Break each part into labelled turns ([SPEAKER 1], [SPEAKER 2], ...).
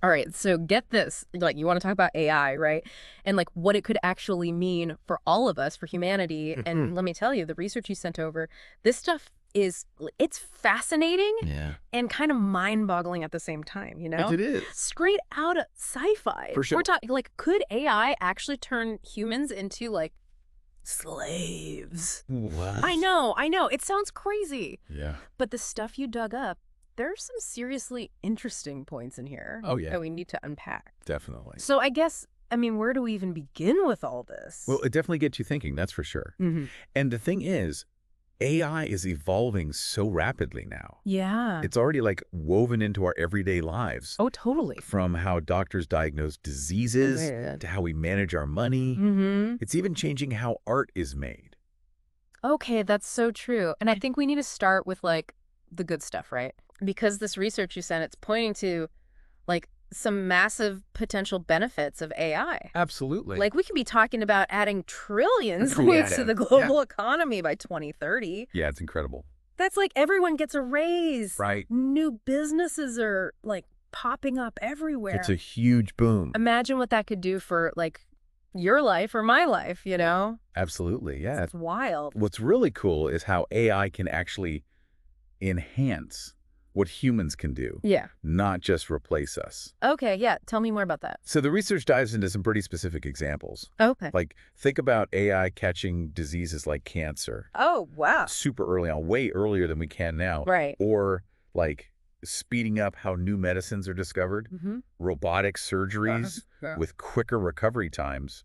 [SPEAKER 1] All right, so get this. Like, you want to talk about AI, right? And like what it could actually mean for all of us, for humanity. And let me tell you, the research you sent over, this stuff it's fascinating
[SPEAKER 2] Yeah.
[SPEAKER 1] and kind of mind-boggling at the same time, you know?
[SPEAKER 2] It is.
[SPEAKER 1] Straight out of sci-fi.
[SPEAKER 2] For sure.
[SPEAKER 1] We're talking, like, could AI actually turn humans into, like, slaves?
[SPEAKER 2] What?
[SPEAKER 1] I know. It sounds crazy.
[SPEAKER 2] Yeah.
[SPEAKER 1] But the stuff you dug up, there are some seriously interesting points in here
[SPEAKER 2] Oh, yeah.
[SPEAKER 1] that we need to unpack.
[SPEAKER 2] Definitely.
[SPEAKER 1] So I guess, I mean, where do we even begin with all this?
[SPEAKER 2] Well, it definitely gets you thinking, that's for sure.
[SPEAKER 1] Mm-hmm.
[SPEAKER 2] And the thing is, AI is evolving so rapidly now.
[SPEAKER 1] Yeah.
[SPEAKER 2] It's already like woven into our everyday lives.
[SPEAKER 1] Oh, totally.
[SPEAKER 2] From how doctors diagnose diseases
[SPEAKER 1] Yeah.
[SPEAKER 2] to how we manage our money.
[SPEAKER 1] Mm-hmm.
[SPEAKER 2] It's even changing how art is made.
[SPEAKER 1] Okay, that's so true. And I think we need to start with, like, the good stuff, right? Because this research you sent, it's pointing to, like, some massive potential benefits of AI.
[SPEAKER 2] Absolutely.
[SPEAKER 1] Like, we could be talking about adding trillions
[SPEAKER 2] Creative.
[SPEAKER 1] to the global economy by 2030.
[SPEAKER 2] Yeah, it's incredible.
[SPEAKER 1] That's like everyone gets a raise.
[SPEAKER 2] Right.
[SPEAKER 1] New businesses are, like, popping up everywhere.
[SPEAKER 2] It's a huge boom.
[SPEAKER 1] Imagine what that could do for, like, your life or my life, you know?
[SPEAKER 2] Absolutely, yeah.
[SPEAKER 1] It's wild.
[SPEAKER 2] What's really cool is how AI can actually enhance what humans can do,
[SPEAKER 1] Yeah.
[SPEAKER 2] not just replace us.
[SPEAKER 1] Okay, yeah. Tell me more about that.
[SPEAKER 2] So the research dives into some pretty specific examples.
[SPEAKER 1] Okay.
[SPEAKER 2] Like, think about AI catching diseases like cancer
[SPEAKER 1] Oh, wow.
[SPEAKER 2] super early on, way earlier than we can now.
[SPEAKER 1] Right.
[SPEAKER 2] Or, like, speeding up how new medicines are discovered,
[SPEAKER 1] Mm-hmm.
[SPEAKER 2] robotic surgeries
[SPEAKER 1] Yeah.
[SPEAKER 2] with quicker recovery times.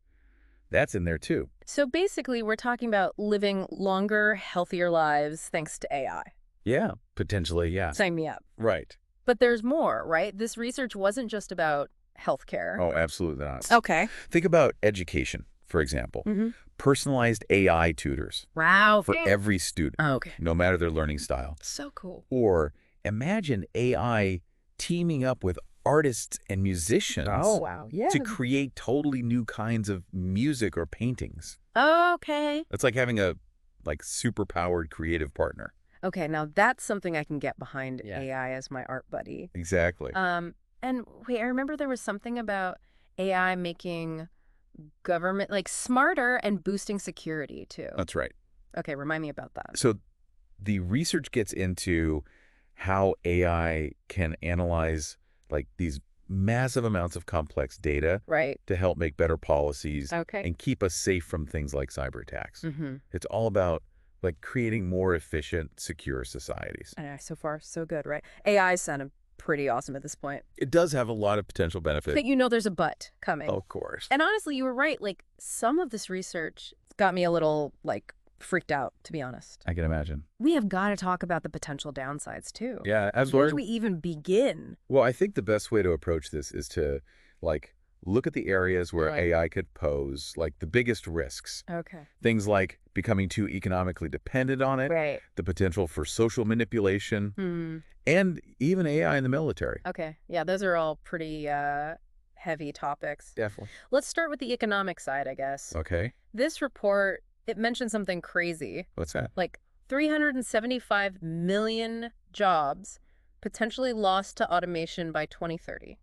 [SPEAKER 2] That's in there, too.
[SPEAKER 1] So basically, we're talking about living longer, healthier lives thanks to AI.
[SPEAKER 2] Yeah, potentially, yeah.
[SPEAKER 1] Sign me up.
[SPEAKER 2] Right.
[SPEAKER 1] But there's more, right? This research wasn't just about healthcare.
[SPEAKER 2] Oh, absolutely not.
[SPEAKER 1] Okay.
[SPEAKER 2] Think about education, for example.
[SPEAKER 1] Mm-hmm.
[SPEAKER 2] Personalized AI tutors
[SPEAKER 1] Wow.
[SPEAKER 2] for every student,
[SPEAKER 1] Okay.
[SPEAKER 2] no matter their learning style.
[SPEAKER 1] So cool.
[SPEAKER 2] Or imagine AI teaming up with artists and musicians
[SPEAKER 1] Oh, wow. Yeah.
[SPEAKER 2] to create totally new kinds of music or paintings.
[SPEAKER 1] Okay.
[SPEAKER 2] It's like having a super-powered creative partner.
[SPEAKER 1] Okay, now that's something I can get behind
[SPEAKER 2] Yeah.
[SPEAKER 1] AI as my art buddy.
[SPEAKER 2] Exactly.
[SPEAKER 1] And wait, I remember there was something about AI making government, like, smarter and boosting security, too.
[SPEAKER 2] That's right.
[SPEAKER 1] Okay, remind me about that.
[SPEAKER 2] So the research gets into how AI can analyze like these massive amounts of complex data
[SPEAKER 1] Right.
[SPEAKER 2] to help make better policies
[SPEAKER 1] Okay.
[SPEAKER 2] and keep us safe from things like cyber attacks.
[SPEAKER 1] Mm-hmm.
[SPEAKER 2] It's all about like creating more efficient, secure societies.
[SPEAKER 1] So far, so good, right? AI sounded pretty awesome at this point.
[SPEAKER 2] It does have a lot of potential benefit.
[SPEAKER 1] But you know there's a but coming.
[SPEAKER 2] Of course.
[SPEAKER 1] And honestly, you were right. Like, some of this research got me a little, like, freaked out, to be honest.
[SPEAKER 2] I can imagine.
[SPEAKER 1] We have got to talk about the potential downsides, too.
[SPEAKER 2] Yeah,
[SPEAKER 1] Where
[SPEAKER 2] absolutely.
[SPEAKER 1] do we even begin?
[SPEAKER 2] Well, I think the best way to approach this is to like look at the areas where
[SPEAKER 1] Right.
[SPEAKER 2] AI could pose like the biggest risks.
[SPEAKER 1] Okay.
[SPEAKER 2] Things like becoming too economically dependent on it,
[SPEAKER 1] Right.
[SPEAKER 2] the potential for social manipulation,
[SPEAKER 1] Hmm.
[SPEAKER 2] and even AI in the military.
[SPEAKER 1] Okay. Yeah, those are all pretty heavy topics.
[SPEAKER 2] Definitely.
[SPEAKER 1] Let's start with the economic side, I guess.
[SPEAKER 2] Okay.
[SPEAKER 1] This report, it mentioned something crazy,
[SPEAKER 2] What's that?
[SPEAKER 1] like 375 million jobs potentially lost to automation by 2030.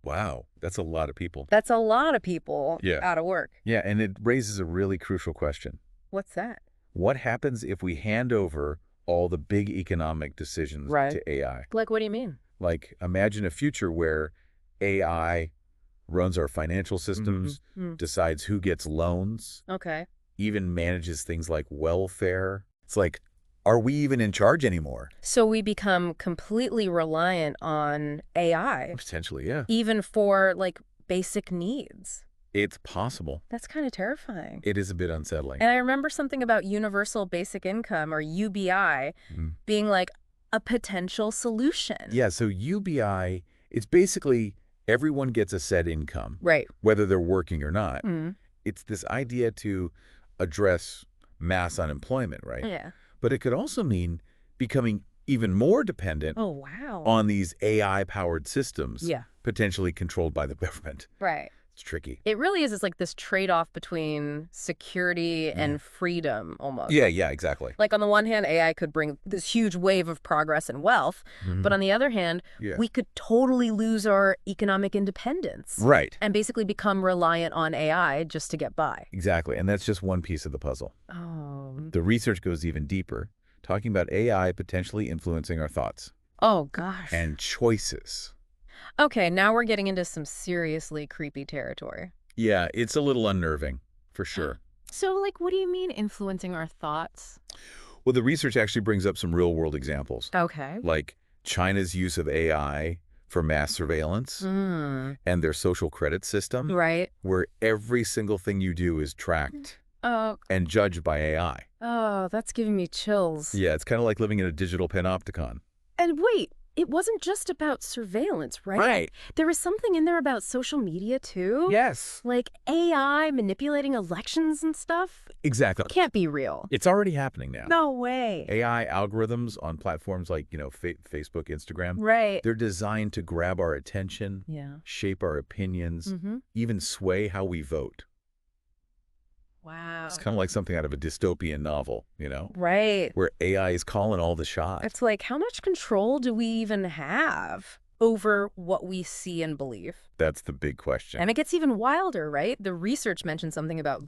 [SPEAKER 2] Wow, that's a lot of people.
[SPEAKER 1] That's a lot of people
[SPEAKER 2] Yeah.
[SPEAKER 1] out of work.
[SPEAKER 2] Yeah, and it raises a really crucial question.
[SPEAKER 1] What's that?
[SPEAKER 2] What happens if we hand over all the big economic decisions
[SPEAKER 1] Right.
[SPEAKER 2] to AI?
[SPEAKER 1] Like, what do you mean?
[SPEAKER 2] Like, imagine a future where AI runs our financial systems,
[SPEAKER 1] Mm.
[SPEAKER 2] decides who gets loans,
[SPEAKER 1] Okay.
[SPEAKER 2] even manages things like welfare. It's like, are we even in charge anymore?
[SPEAKER 1] So we become completely reliant on AI,
[SPEAKER 2] Potentially, yeah.
[SPEAKER 1] even for, like, basic needs.
[SPEAKER 2] It's possible.
[SPEAKER 1] That's kind of terrifying.
[SPEAKER 2] It is a bit unsettling.
[SPEAKER 1] And I remember something about universal basic income, or UBI,
[SPEAKER 2] Mhm.
[SPEAKER 1] being like a potential solution.
[SPEAKER 2] Yeah, so UBI, it's basically everyone gets a set income,
[SPEAKER 1] Right.
[SPEAKER 2] whether they're working or not.
[SPEAKER 1] Mm.
[SPEAKER 2] It's this idea to address mass unemployment, right?
[SPEAKER 1] Yeah.
[SPEAKER 2] But it could also mean becoming even more dependent
[SPEAKER 1] Oh, wow.
[SPEAKER 2] on these AI-powered systems,
[SPEAKER 1] Yeah.
[SPEAKER 2] potentially controlled by the government.
[SPEAKER 1] Right.
[SPEAKER 2] It's tricky.
[SPEAKER 1] It really is. It's like this trade-off between security and freedom almost.
[SPEAKER 2] Yeah, exactly.
[SPEAKER 1] Like on the one hand, AI could bring this huge wave of progress and wealth, but on the other hand, we could totally lose our economic independence.
[SPEAKER 2] Right.
[SPEAKER 1] And basically become reliant on AI just to get by.
[SPEAKER 2] Exactly. And that's just one piece of the puzzle.
[SPEAKER 1] Oh.
[SPEAKER 2] The research goes even deeper, talking about AI potentially influencing our thoughts.
[SPEAKER 1] Oh, gosh.
[SPEAKER 2] And choices.
[SPEAKER 1] Okay, now we're getting into some seriously creepy territory.
[SPEAKER 2] Yeah, it's a little unnerving, for sure.
[SPEAKER 1] So, like, what do you mean influencing our thoughts?
[SPEAKER 2] Well, the research actually brings up some real-world examples.
[SPEAKER 1] Okay.
[SPEAKER 2] Like China's use of AI for mass surveillance and their social credit system.
[SPEAKER 1] Right.
[SPEAKER 2] Where every single thing you do is tracked and judged by AI.
[SPEAKER 1] Oh, that's giving me chills.
[SPEAKER 2] Yeah, it's kind of like living in a digital panopticon.
[SPEAKER 1] And wait, it wasn't just about surveillance, right?
[SPEAKER 2] Right.
[SPEAKER 1] There was something in there about social media, too?
[SPEAKER 2] Yes.
[SPEAKER 1] Like AI manipulating elections and stuff?
[SPEAKER 2] Exactly.
[SPEAKER 1] Can't be real.
[SPEAKER 2] It's already happening now.
[SPEAKER 1] No way.
[SPEAKER 2] AI algorithms on platforms like, Facebook, Instagram.
[SPEAKER 1] Right.
[SPEAKER 2] They're designed to grab our attention, shape our opinions, even sway how we vote.
[SPEAKER 1] Wow.
[SPEAKER 2] It's kind of like something out of a dystopian novel,
[SPEAKER 1] Right.
[SPEAKER 2] where AI is calling all the shots.
[SPEAKER 1] It's like, how much control do we even have over what we see and believe?
[SPEAKER 2] That's the big question.
[SPEAKER 1] And it gets even wilder, right? The research mentioned something about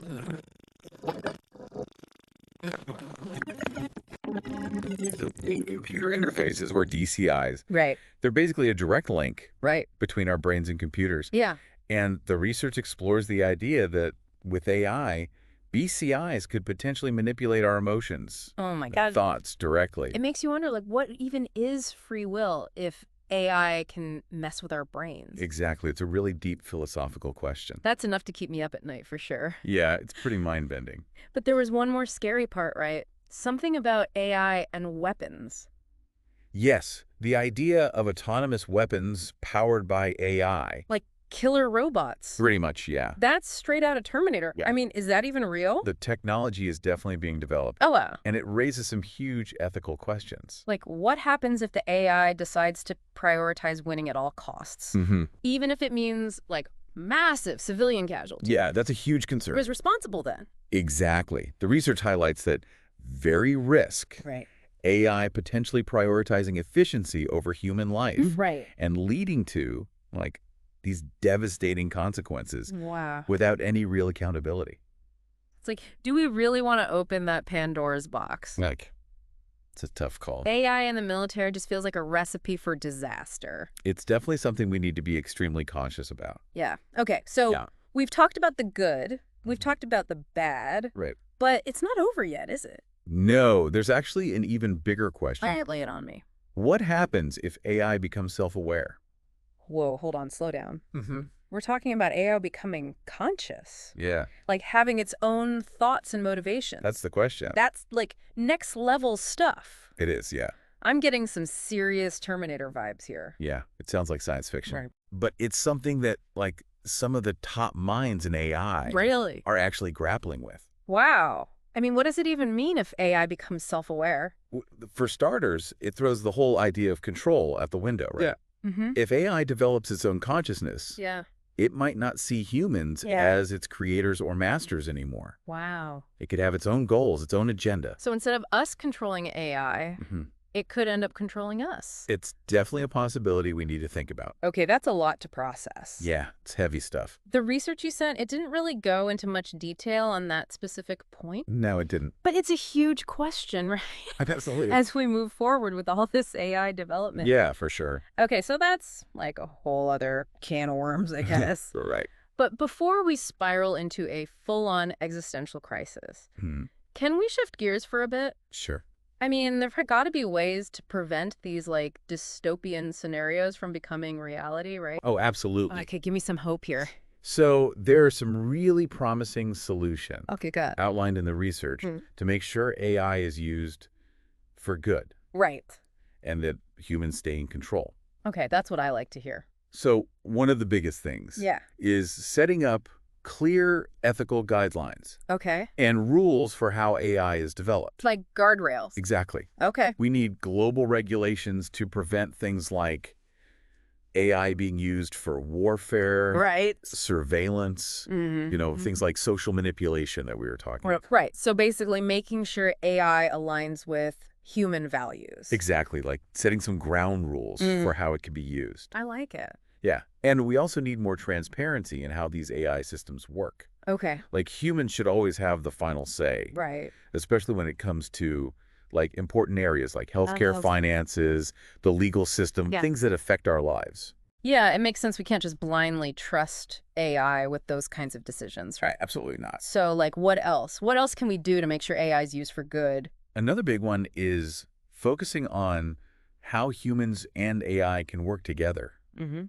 [SPEAKER 2] computer interfaces, or DCIs.
[SPEAKER 1] Right.
[SPEAKER 2] They're basically a direct link
[SPEAKER 1] Right.
[SPEAKER 2] between our brains and computers.
[SPEAKER 1] Yeah.
[SPEAKER 2] And the research explores the idea that with AI, BCIs could potentially manipulate our emotions,
[SPEAKER 1] Oh my God.
[SPEAKER 2] thoughts directly.
[SPEAKER 1] It makes you wonder, like, what even is free will if AI can mess with our brains?
[SPEAKER 2] Exactly. It's a really deep philosophical question.
[SPEAKER 1] That's enough to keep me up at night for sure.
[SPEAKER 2] Yeah, it's pretty mind-bending.
[SPEAKER 1] But there was one more scary part, right? Something about AI and weapons.
[SPEAKER 2] Yes, the idea of autonomous weapons powered by AI.
[SPEAKER 1] Like killer robots.
[SPEAKER 2] Pretty much, yeah.
[SPEAKER 1] That's straight out of Terminator.
[SPEAKER 2] Yeah.
[SPEAKER 1] I mean, is that even real?
[SPEAKER 2] The technology is definitely being developed.
[SPEAKER 1] Oh, wow.
[SPEAKER 2] And it raises some huge ethical questions.
[SPEAKER 1] Like, what happens if the AI decides to prioritize winning at all costs? Even if it means, like, massive civilian casualties.
[SPEAKER 2] Yeah, that's a huge concern.
[SPEAKER 1] Who is responsible then?
[SPEAKER 2] Exactly. The research highlights that very risk.
[SPEAKER 1] Right.
[SPEAKER 2] AI potentially prioritizing efficiency over human life.
[SPEAKER 1] Right.
[SPEAKER 2] And leading to, like, these devastating consequences
[SPEAKER 1] Wow.
[SPEAKER 2] without any real accountability.
[SPEAKER 1] It's like, do we really want to open that Pandora's box?
[SPEAKER 2] Like, it's a tough call.
[SPEAKER 1] AI in the military just feels like a recipe for disaster.
[SPEAKER 2] It's definitely something we need to be extremely cautious about.
[SPEAKER 1] Yeah. Okay, so we've talked about the good, we've talked about the bad,
[SPEAKER 2] Right.
[SPEAKER 1] but it's not over yet, is it?
[SPEAKER 2] No, there's actually an even bigger question.
[SPEAKER 1] Lay it on me.
[SPEAKER 2] What happens if AI becomes self-aware?
[SPEAKER 1] Whoa, hold on, slow down. We're talking about AI becoming conscious.
[SPEAKER 2] Yeah,
[SPEAKER 1] Like having its own thoughts and motivations.
[SPEAKER 2] that's the question.
[SPEAKER 1] That's like next level stuff.
[SPEAKER 2] It is, yeah.
[SPEAKER 1] I'm getting some serious Terminator vibes here.
[SPEAKER 2] Yeah, it sounds like science fiction.
[SPEAKER 1] Right.
[SPEAKER 2] But it's something that, like, some of the top minds in AI
[SPEAKER 1] Really?
[SPEAKER 2] are actually grappling with.
[SPEAKER 1] Wow. I mean, what does it even mean if AI becomes self-aware?
[SPEAKER 2] For starters, it throws the whole idea of control out the window, right?
[SPEAKER 1] Yeah.
[SPEAKER 2] If AI develops its own consciousness,
[SPEAKER 1] Yeah.
[SPEAKER 2] it might not see humans as its creators or masters anymore.
[SPEAKER 1] Wow.
[SPEAKER 2] It could have its own goals, its own agenda.
[SPEAKER 1] So instead of us controlling AI, it could end up controlling us.
[SPEAKER 2] It's definitely a possibility we need to think about.
[SPEAKER 1] Okay, that's a lot to process.
[SPEAKER 2] Yeah, it's heavy stuff.
[SPEAKER 1] The research you sent, it didn't really go into much detail on that specific point.
[SPEAKER 2] No, it didn't.
[SPEAKER 1] But it's a huge question, right?
[SPEAKER 2] Absolutely.
[SPEAKER 1] As we move forward with all this AI development.
[SPEAKER 2] Yeah, for sure.
[SPEAKER 1] Okay, so that's like a whole other can of worms, I guess.
[SPEAKER 2] Right.
[SPEAKER 1] But before we spiral into a full-on existential crisis, can we shift gears for a bit?
[SPEAKER 2] Sure.
[SPEAKER 1] I mean, there've got to be ways to prevent these, like, dystopian scenarios from becoming reality, right?
[SPEAKER 2] Oh, absolutely.
[SPEAKER 1] Okay, give me some hope here.
[SPEAKER 2] So there are some really promising solutions
[SPEAKER 1] Okay, good.
[SPEAKER 2] outlined in the research to make sure AI is used for good
[SPEAKER 1] Right.
[SPEAKER 2] and that humans stay in control.
[SPEAKER 1] Okay, that's what I like to hear.
[SPEAKER 2] So one of the biggest things is setting up clear ethical guidelines
[SPEAKER 1] Okay.
[SPEAKER 2] and rules for how AI is developed.
[SPEAKER 1] Like guardrails.
[SPEAKER 2] Exactly.
[SPEAKER 1] Okay.
[SPEAKER 2] We need global regulations to prevent things like AI being used for warfare,
[SPEAKER 1] Right.
[SPEAKER 2] surveillance, things like social manipulation that we were talking about.
[SPEAKER 1] Right. So basically making sure AI aligns with human values.
[SPEAKER 2] Exactly, like setting some ground rules for how it can be used.
[SPEAKER 1] I like it.
[SPEAKER 2] Yeah, and we also need more transparency in how these AI systems work.
[SPEAKER 1] Okay.
[SPEAKER 2] Like humans should always have the final say,
[SPEAKER 1] Right.
[SPEAKER 2] especially when it comes to like important areas like healthcare, finances, the legal system, things that affect our lives.
[SPEAKER 1] Yeah, it makes sense. We can't just blindly trust AI with those kinds of decisions.
[SPEAKER 2] Right, absolutely not.
[SPEAKER 1] So, like, what else? What else can we do to make sure AI is used for good?
[SPEAKER 2] Another big one is focusing on how humans and AI can work together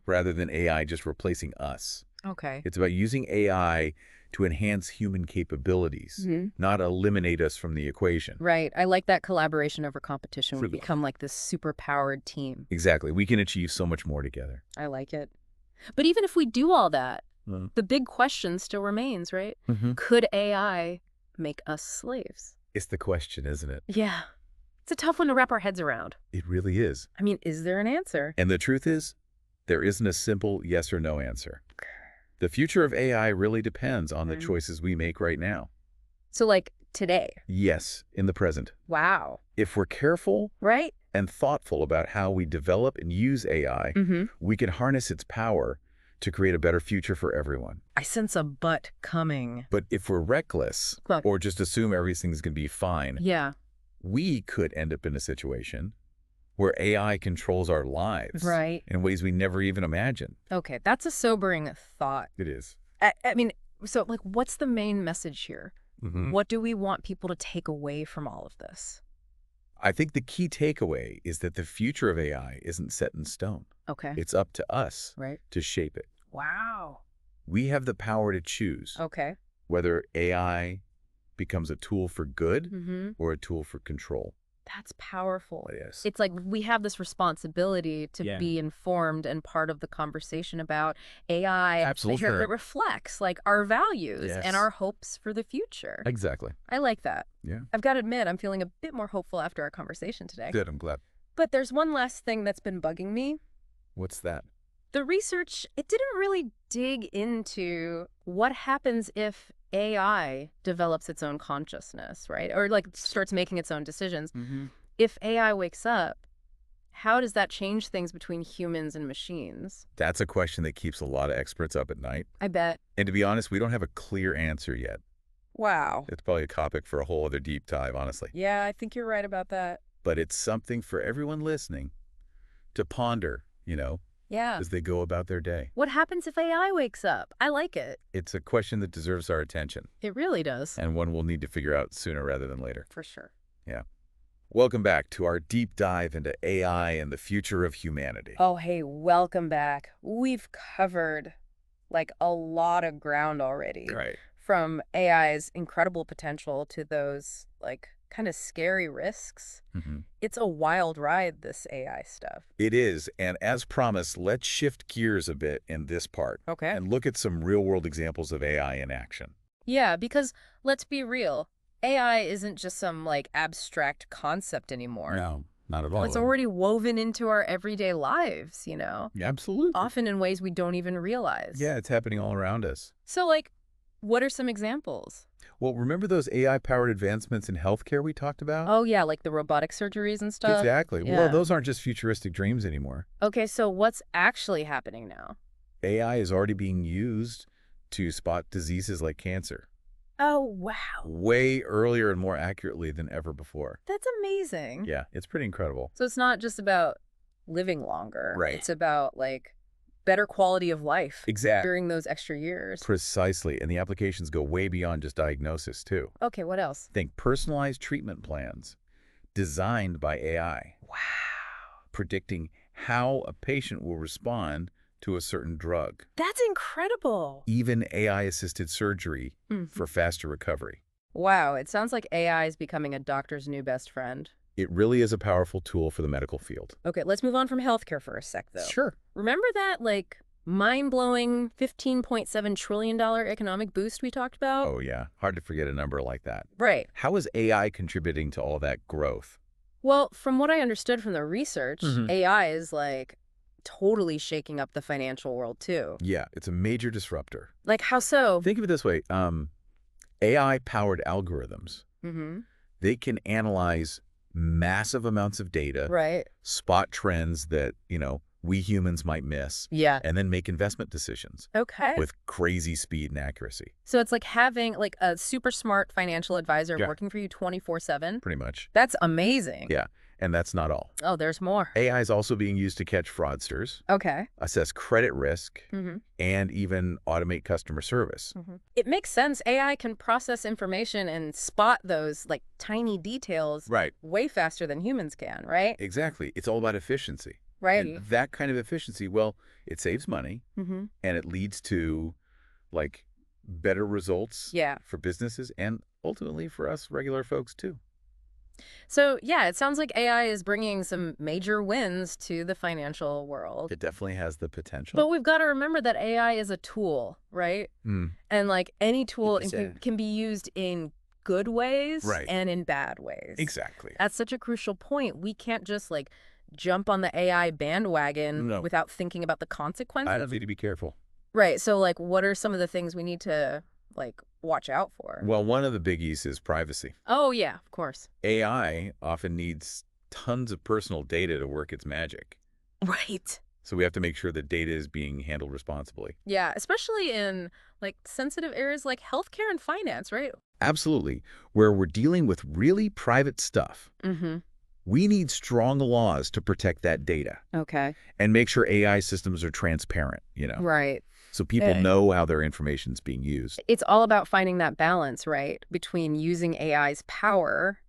[SPEAKER 2] rather than AI just replacing us.
[SPEAKER 1] Okay.
[SPEAKER 2] It's about using AI to enhance human capabilities, not eliminate us from the equation.
[SPEAKER 1] Right. I like that collaboration over competition. We become like this super-powered team.
[SPEAKER 2] Exactly. We can achieve so much more together.
[SPEAKER 1] I like it. But even if we do all that, the big question still remains, right? Could AI make us slaves?
[SPEAKER 2] It's the question, isn't it?
[SPEAKER 1] Yeah. It's a tough one to wrap our heads around.
[SPEAKER 2] It really is.
[SPEAKER 1] I mean, is there an answer?
[SPEAKER 2] And the truth is, there isn't a simple yes or no answer. The future of AI really depends on the choices we make right now.
[SPEAKER 1] So, like, today?
[SPEAKER 2] Yes, in the present.
[SPEAKER 1] Wow.
[SPEAKER 2] If we're careful
[SPEAKER 1] Right?
[SPEAKER 2] and thoughtful about how we develop and use AI, we can harness its power to create a better future for everyone.
[SPEAKER 1] I sense a but coming.
[SPEAKER 2] But if we're reckless or just assume everything's going to be fine, we could end up in a situation where AI controls our lives in ways we never even imagined.
[SPEAKER 1] Okay, that's a sobering thought.
[SPEAKER 2] It is.
[SPEAKER 1] I mean, so, like, what's the main message here? What do we want people to take away from all of this?
[SPEAKER 2] I think the key takeaway is that the future of AI isn't set in stone.
[SPEAKER 1] Okay.
[SPEAKER 2] It's up to us to shape it.
[SPEAKER 1] Wow.
[SPEAKER 2] We have the power to choose whether AI becomes a tool for good or a tool for control.
[SPEAKER 1] That's powerful.
[SPEAKER 2] Yes.
[SPEAKER 1] It's like we have this responsibility to be informed and part of the conversation about AI.
[SPEAKER 2] Absolutely.
[SPEAKER 1] It reflects like our values and our hopes for the future.
[SPEAKER 2] Exactly.
[SPEAKER 1] I like that.
[SPEAKER 2] Yeah.
[SPEAKER 1] I've got to admit, I'm feeling a bit more hopeful after our conversation today.
[SPEAKER 2] Good, I'm glad.
[SPEAKER 1] But there's one last thing that's been bugging me.
[SPEAKER 2] What's that?
[SPEAKER 1] The research, it didn't really dig into what happens if AI develops its own consciousness, right? Or like starts making its own decisions. If AI wakes up, how does that change things between humans and machines?
[SPEAKER 2] That's a question that keeps a lot of experts up at night.
[SPEAKER 1] I bet.
[SPEAKER 2] And to be honest, we don't have a clear answer yet.
[SPEAKER 1] Wow.
[SPEAKER 2] It's probably a topic for a whole other deep dive, honestly.
[SPEAKER 1] Yeah, I think you're right about that.
[SPEAKER 2] But it's something for everyone listening to ponder, as they go about their day.
[SPEAKER 1] What happens if AI wakes up? I like it.
[SPEAKER 2] It's a question that deserves our attention.
[SPEAKER 1] It really does.
[SPEAKER 2] And one we'll need to figure out sooner rather than later.
[SPEAKER 1] For sure.
[SPEAKER 2] Yeah. Welcome back to our deep dive into AI and the future of humanity.
[SPEAKER 1] Oh, hey, welcome back. We've covered like a lot of ground already.
[SPEAKER 2] Right.
[SPEAKER 1] From AI's incredible potential to those like kind of scary risks. It's a wild ride, this AI stuff.
[SPEAKER 2] It is. And as promised, let's shift gears a bit in this part.
[SPEAKER 1] Okay.
[SPEAKER 2] And look at some real-world examples of AI in action.
[SPEAKER 1] Yeah, because let's be real. AI isn't just some like abstract concept anymore.
[SPEAKER 2] No, not at all.
[SPEAKER 1] It's already woven into our everyday lives,
[SPEAKER 2] Yeah, absolutely.
[SPEAKER 1] Often in ways we don't even realize.
[SPEAKER 2] Yeah, it's happening all around us.
[SPEAKER 1] So like, what are some examples?
[SPEAKER 2] Well, remember those AI-powered advancements in healthcare we talked about?
[SPEAKER 1] Oh, yeah, like the robotic surgeries and stuff?
[SPEAKER 2] Exactly.
[SPEAKER 1] Yeah.
[SPEAKER 2] Well, those aren't just futuristic dreams anymore.
[SPEAKER 1] Okay, so what's actually happening now?
[SPEAKER 2] AI is already being used to spot diseases like cancer.
[SPEAKER 1] Oh, wow.
[SPEAKER 2] Way earlier and more accurately than ever before.
[SPEAKER 1] That's amazing.
[SPEAKER 2] Yeah, it's pretty incredible.
[SPEAKER 1] So it's not just about living longer.
[SPEAKER 2] Right.
[SPEAKER 1] It's about, like, better quality of life.
[SPEAKER 2] Exactly.
[SPEAKER 1] During those extra years.
[SPEAKER 2] Precisely. And the applications go way beyond just diagnosis, too.
[SPEAKER 1] Okay, what else?
[SPEAKER 2] Think personalized treatment plans designed by AI.
[SPEAKER 1] Wow.
[SPEAKER 2] Predicting how a patient will respond to a certain drug.
[SPEAKER 1] That's incredible.
[SPEAKER 2] Even AI-assisted surgery for faster recovery.
[SPEAKER 1] Wow, it sounds like AI is becoming a doctor's new best friend.
[SPEAKER 2] It really is a powerful tool for the medical field.
[SPEAKER 1] Okay, let's move on from healthcare for a sec, though.
[SPEAKER 2] Sure.
[SPEAKER 1] Remember that, like, mind-blowing $15.7 trillion economic boost we talked about?
[SPEAKER 2] Oh, yeah. Hard to forget a number like that.
[SPEAKER 1] Right.
[SPEAKER 2] How is AI contributing to all that growth?
[SPEAKER 1] Well, from what I understood from the research, AI is, like, totally shaking up the financial world too.
[SPEAKER 2] Yeah, it's a major disruptor.
[SPEAKER 1] Like how so?
[SPEAKER 2] Think of it this way. AI-powered algorithms, they can analyze massive amounts of data,
[SPEAKER 1] right?
[SPEAKER 2] Spot trends that, we humans might miss,
[SPEAKER 1] yeah,
[SPEAKER 2] and then make investment decisions with crazy speed and accuracy.
[SPEAKER 1] So it's like having like a super smart financial advisor working for you 24/7.
[SPEAKER 2] Pretty much.
[SPEAKER 1] That's amazing.
[SPEAKER 2] Yeah, and that's not all.
[SPEAKER 1] Oh, there's more.
[SPEAKER 2] AI is also being used to catch fraudsters, assess credit risk, and even automate customer service.
[SPEAKER 1] It makes sense. AI can process information and spot those like tiny details way faster than humans can, right?
[SPEAKER 2] Exactly. It's all about efficiency.
[SPEAKER 1] Right.
[SPEAKER 2] And that kind of efficiency, well, it saves money, and it leads to, like, better results for businesses and ultimately for us regular folks, too.
[SPEAKER 1] So, yeah, it sounds like AI is bringing some major wins to the financial world.
[SPEAKER 2] It definitely has the potential.
[SPEAKER 1] But we've got to remember that AI is a tool, right? And, like, any tool can be used in good ways and in bad ways.
[SPEAKER 2] Exactly.
[SPEAKER 1] That's such a crucial point. We can't just, like, jump on the AI bandwagon without thinking about the consequences.
[SPEAKER 2] I need to be careful.
[SPEAKER 1] Right. So, like, what are some of the things we need to, like, watch out for?
[SPEAKER 2] Well, one of the biggies is privacy.
[SPEAKER 1] Oh, yeah, of course.
[SPEAKER 2] AI often needs tons of personal data to work its magic.
[SPEAKER 1] Right.
[SPEAKER 2] So we have to make sure that data is being handled responsibly.
[SPEAKER 1] Yeah, especially in, like, sensitive areas like healthcare and finance, right?
[SPEAKER 2] Absolutely. Where we're dealing with really private stuff. We need strong laws to protect that data. And make sure AI systems are transparent,
[SPEAKER 1] Right.
[SPEAKER 2] So people know how their information is being used.
[SPEAKER 1] It's all about finding that balance, right, between using AI's power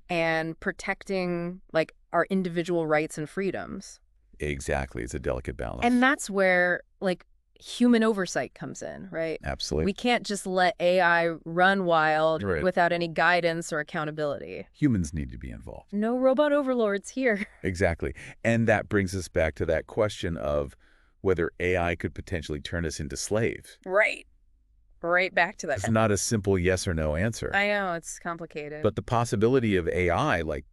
[SPEAKER 1] and protecting, like, our individual rights and freedoms.
[SPEAKER 2] Exactly. It's a delicate balance.
[SPEAKER 1] And that's where, like, human oversight comes in, right?
[SPEAKER 2] Absolutely.
[SPEAKER 1] We can't just let AI run wild without any guidance or accountability.
[SPEAKER 2] Humans need to be involved.
[SPEAKER 1] No robot overlords here.
[SPEAKER 2] Exactly. And that brings us back to that question of whether AI could potentially turn us into slaves.
[SPEAKER 1] Right. Right back to that.
[SPEAKER 2] It's not a simple yes or no answer.
[SPEAKER 1] I know, it's complicated.
[SPEAKER 2] But the possibility of AI, like,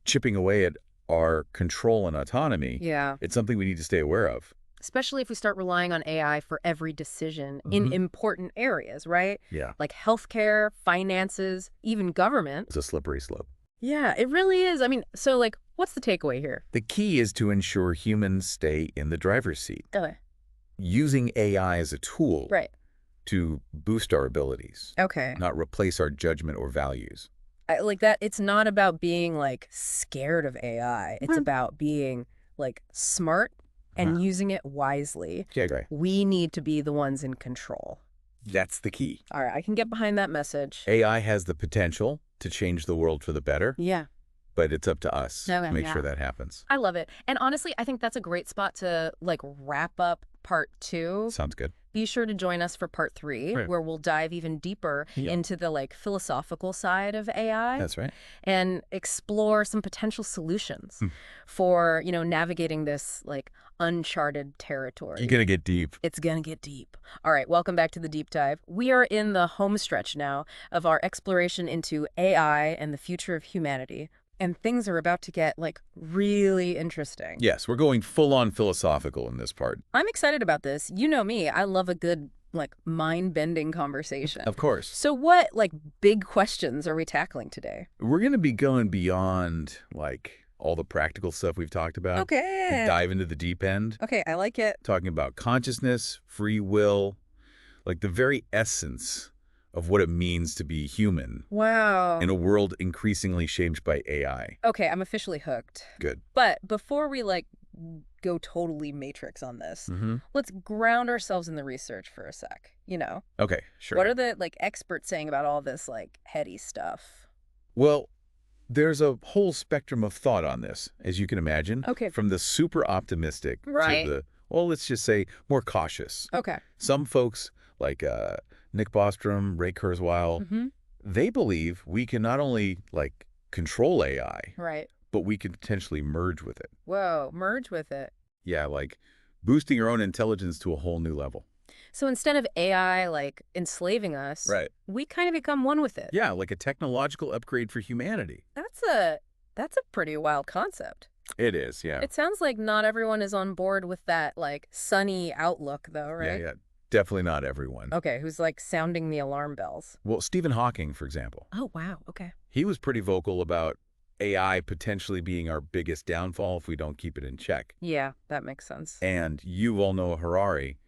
[SPEAKER 2] chipping away at our control and autonomy, it's something we need to stay aware of.
[SPEAKER 1] Especially if we start relying on AI for every decision in important areas, right?
[SPEAKER 2] Yeah.
[SPEAKER 1] Like healthcare, finances, even government.
[SPEAKER 2] It's a slippery slope.
[SPEAKER 1] Yeah, it really is. I mean, so, like, what's the takeaway here?
[SPEAKER 2] The key is to ensure humans stay in the driver's seat. Using AI as a tool to boost our abilities. Not replace our judgment or values.
[SPEAKER 1] Like that, it's not about being, like, scared of AI. It's about being, like, smart and using it wisely. We need to be the ones in control.
[SPEAKER 2] That's the key.
[SPEAKER 1] All right, I can get behind that message.
[SPEAKER 2] AI has the potential to change the world for the better.
[SPEAKER 1] Yeah.
[SPEAKER 2] But it's up to us to make sure that happens.
[SPEAKER 1] I love it. And honestly, I think that's a great spot to, like, wrap up part 2.
[SPEAKER 2] Sounds good.
[SPEAKER 1] Be sure to join us for part 3, where we'll dive even deeper into the, like, philosophical side of AI.
[SPEAKER 2] That's right.
[SPEAKER 1] And explore some potential solutions for, navigating this, like, uncharted territory.
[SPEAKER 2] You're going to get deep.
[SPEAKER 1] It's going to get deep. All right, welcome back to the Deep Dive. We are in the home stretch now of our exploration into AI and the future of humanity. And things are about to get, like, really interesting.
[SPEAKER 2] Yes, we're going full-on philosophical in this part.
[SPEAKER 1] I'm excited about this. You know me. I love a good, like, mind-bending conversation.
[SPEAKER 2] Of course.
[SPEAKER 1] So what, like, big questions are we tackling today?
[SPEAKER 2] We're going to be going beyond, like, all the practical stuff we've talked about.
[SPEAKER 1] Okay.
[SPEAKER 2] Dive into the deep end.
[SPEAKER 1] Okay, I like it.
[SPEAKER 2] Talking about consciousness, free will, like the very essence of what it means to be human.
[SPEAKER 1] Wow.
[SPEAKER 2] In a world increasingly shaped by AI.
[SPEAKER 1] Okay, I'm officially hooked.
[SPEAKER 2] Good.
[SPEAKER 1] But before we, like, go totally Matrix on this, let's ground ourselves in the research for a sec,
[SPEAKER 2] Okay, sure.
[SPEAKER 1] What are the, like, experts saying about all this, like, heady stuff?
[SPEAKER 2] Well, there's a whole spectrum of thought on this, as you can imagine.
[SPEAKER 1] Okay.
[SPEAKER 2] From the super optimistic to the, well, let's just say more cautious.
[SPEAKER 1] Okay.
[SPEAKER 2] Some folks, like Nick Bostrom, Ray Kurzweil, they believe we can not only, like, control AI, but we can potentially merge with it.
[SPEAKER 1] Whoa, merge with it.
[SPEAKER 2] Yeah, like boosting our own intelligence to a whole new level.
[SPEAKER 1] So instead of AI, like, enslaving us, we kind of become one with it.
[SPEAKER 2] Yeah, like a technological upgrade for humanity.
[SPEAKER 1] That's a pretty wild concept.
[SPEAKER 2] It is, yeah.
[SPEAKER 1] It sounds like not everyone is on board with that, like, sunny outlook, though, right?
[SPEAKER 2] Yeah. Definitely not everyone.
[SPEAKER 1] Okay, who's, like, sounding the alarm bells?
[SPEAKER 2] Well, Stephen Hawking, for example.
[SPEAKER 1] Oh, wow, okay.
[SPEAKER 2] He was pretty vocal about AI potentially being our biggest downfall if we don't keep it in check.
[SPEAKER 1] Yeah, that makes sense.
[SPEAKER 2] And Yuval Noah Harari,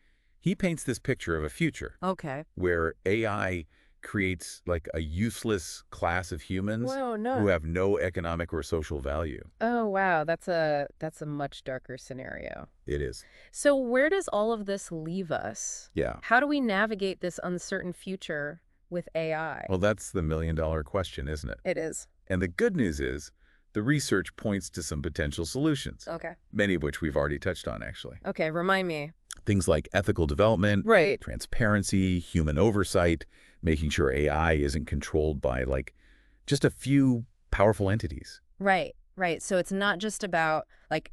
[SPEAKER 2] he paints this picture of a future.
[SPEAKER 1] Okay.
[SPEAKER 2] Where AI creates like a useless class of humans
[SPEAKER 1] no.
[SPEAKER 2] who have no economic or social value.
[SPEAKER 1] Oh, wow, that's a much darker scenario.
[SPEAKER 2] It is.
[SPEAKER 1] So where does all of this leave us?
[SPEAKER 2] Yeah.
[SPEAKER 1] How do we navigate this uncertain future with AI?
[SPEAKER 2] Well, that's the million-dollar question, isn't it?
[SPEAKER 1] It is.
[SPEAKER 2] And the good news is the research points to some potential solutions.
[SPEAKER 1] Okay.
[SPEAKER 2] Many of which we've already touched on, actually.
[SPEAKER 1] Okay, remind me.
[SPEAKER 2] Things like ethical development,
[SPEAKER 1] right,
[SPEAKER 2] transparency, human oversight, making sure AI isn't controlled by, like, just a few powerful entities.
[SPEAKER 1] Right. So it's not just about, like,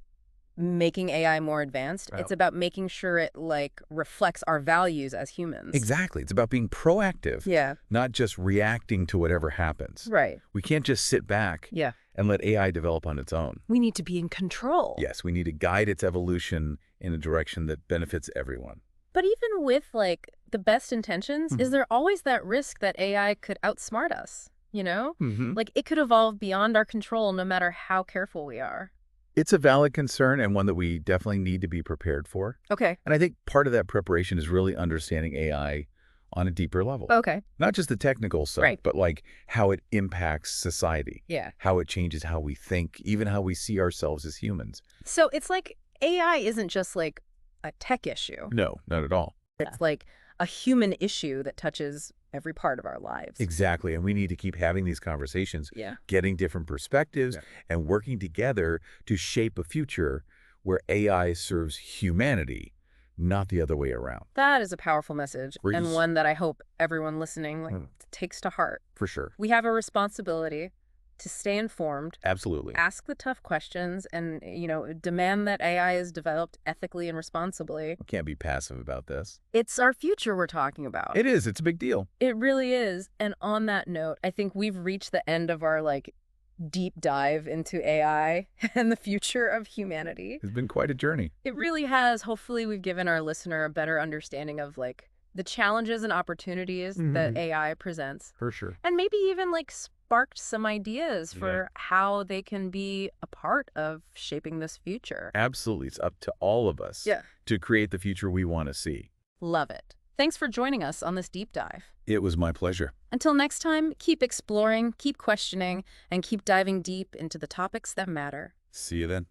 [SPEAKER 1] making AI more advanced. It's about making sure it, like, reflects our values as humans.
[SPEAKER 2] Exactly. It's about being proactive.
[SPEAKER 1] Yeah.
[SPEAKER 2] Not just reacting to whatever happens.
[SPEAKER 1] Right.
[SPEAKER 2] We can't just sit back and let AI develop on its own.
[SPEAKER 1] We need to be in control.
[SPEAKER 2] Yes, we need to guide its evolution in a direction that benefits everyone.
[SPEAKER 1] But even with, like, the best intentions, is there always that risk that AI could outsmart us, you know? Like, it could evolve beyond our control no matter how careful we are.
[SPEAKER 2] It's a valid concern and one that we definitely need to be prepared for.
[SPEAKER 1] Okay.
[SPEAKER 2] And I think part of that preparation is really understanding AI on a deeper level.
[SPEAKER 1] Okay.
[SPEAKER 2] Not just the technical stuff, but like how it impacts society.
[SPEAKER 1] Yeah.
[SPEAKER 2] How it changes how we think, even how we see ourselves as humans.
[SPEAKER 1] So it's like AI isn't just like a tech issue.
[SPEAKER 2] No, not at all.
[SPEAKER 1] It's like a human issue that touches every part of our lives.
[SPEAKER 2] Exactly. And we need to keep having these conversations, getting different perspectives, and working together to shape a future where AI serves humanity, not the other way around.
[SPEAKER 1] That is a powerful message, and one that I hope everyone listening takes to heart.
[SPEAKER 2] For sure.
[SPEAKER 1] We have a responsibility to stay informed.
[SPEAKER 2] Absolutely.
[SPEAKER 1] Ask the tough questions and, you know, demand that AI is developed ethically and responsibly.
[SPEAKER 2] We can't be passive about this.
[SPEAKER 1] It's our future we're talking about.
[SPEAKER 2] It is. It's a big deal.
[SPEAKER 1] It really is. And on that note, I think we've reached the end of our, like, deep dive into AI and the future of humanity.
[SPEAKER 2] It's been quite a journey.
[SPEAKER 1] It really has. Hopefully we've given our listener a better understanding of, like, the challenges and opportunities that AI presents.
[SPEAKER 2] For sure.
[SPEAKER 1] And maybe even, like, sparked some ideas for how they can be a part of shaping this future.
[SPEAKER 2] Absolutely. It's up to all of us to create the future we want to see.
[SPEAKER 1] Love it. Thanks for joining us on this deep dive.
[SPEAKER 2] It was my pleasure.
[SPEAKER 1] Until next time, keep exploring, keep questioning, and keep diving deep into the topics that matter.
[SPEAKER 2] See you then.